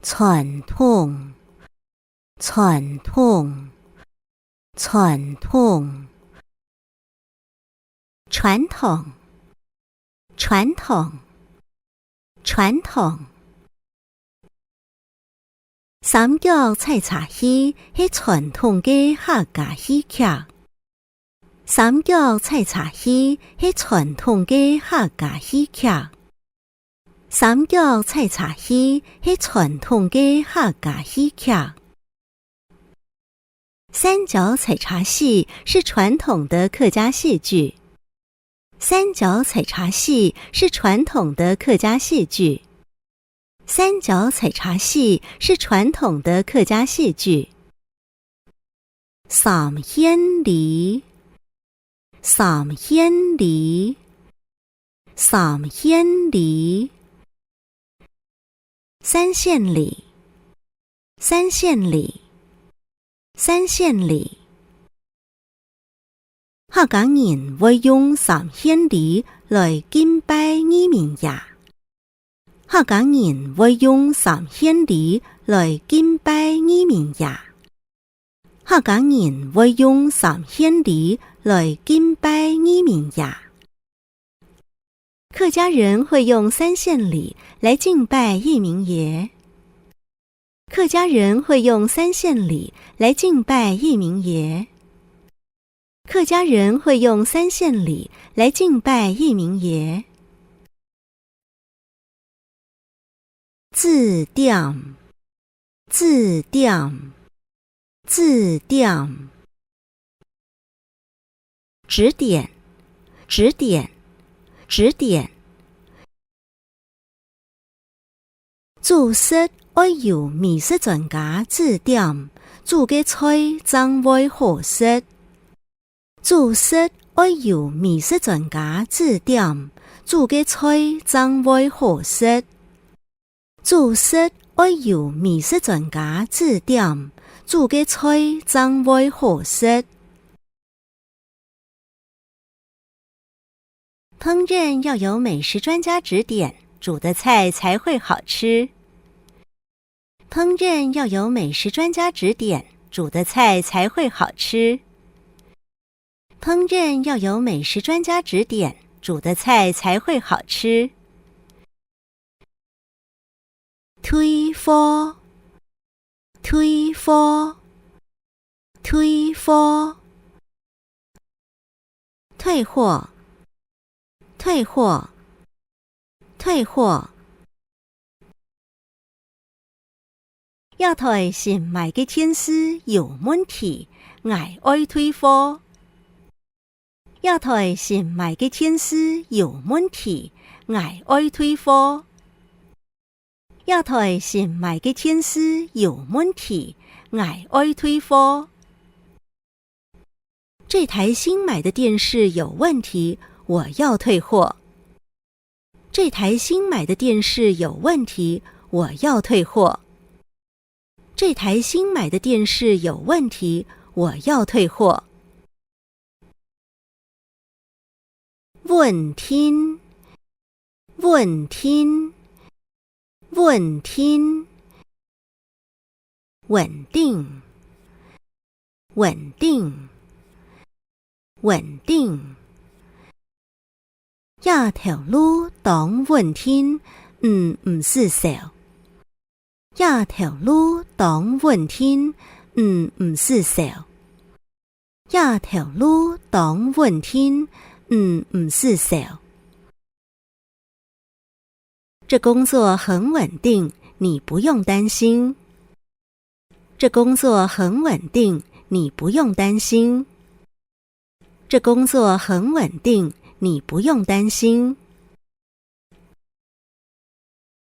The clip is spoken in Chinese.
传统，传统，传统，传统，传统，传统。三脚采茶戏是传统的客家戏曲。三脚采茶戏是传统的客家戏曲。三脚采茶戏是传统的客家戏曲。三脚采茶戏是传统的客家戏剧。三脚采茶戏是传统的客家戏剧。三脚采茶戏是传统的客家戏剧。三县里，三县里，三县里，三县里，三县里，三县里。客家人會用三縣里來敬拜義民爺。客家人會用三縣里來敬拜義民爺。客家人會用三縣里來敬拜義民爺。客家人會用三縣里來敬拜義民爺。客家人會用三縣里來敬拜義民爺。客家人會用三縣里來敬拜義民爺。字典，字典，字典。指點，指點，指點。做事愛由美食專家指點，做嘅菜才會好食。做事愛由美食專家指點，做嘅菜才會好食。做事愛由美食專家指點，做嘅菜才會好食。烹飪要有美食專家指點，煮的菜才會好吃。烹飪要有美食專家指點，煮的菜才會好吃。烹飪要有美食專家指點，煮的菜才會好吃。退貨，退貨，退貨。退貨，退貨，退貨。要台新買嘅天絲有問題，我愛退貨。要台新買嘅天絲有問題，我愛退貨。要台新買嘅天絲有問題，我愛退貨。這台新買的電視有問題，我要退貨。這台新買的電視有問題，我要退貨。這台新買的電視有問題，我要退貨。穩聽，穩聽，穩聽。穩定，穩定，穩定。一條路當穩聽，唔是小。一條路當穩聽，唔是小。一條路當穩聽，唔是小。這工作很穩定，你不用擔心。這工作很穩定，你不用擔心。這工作很穩定，你不用擔心。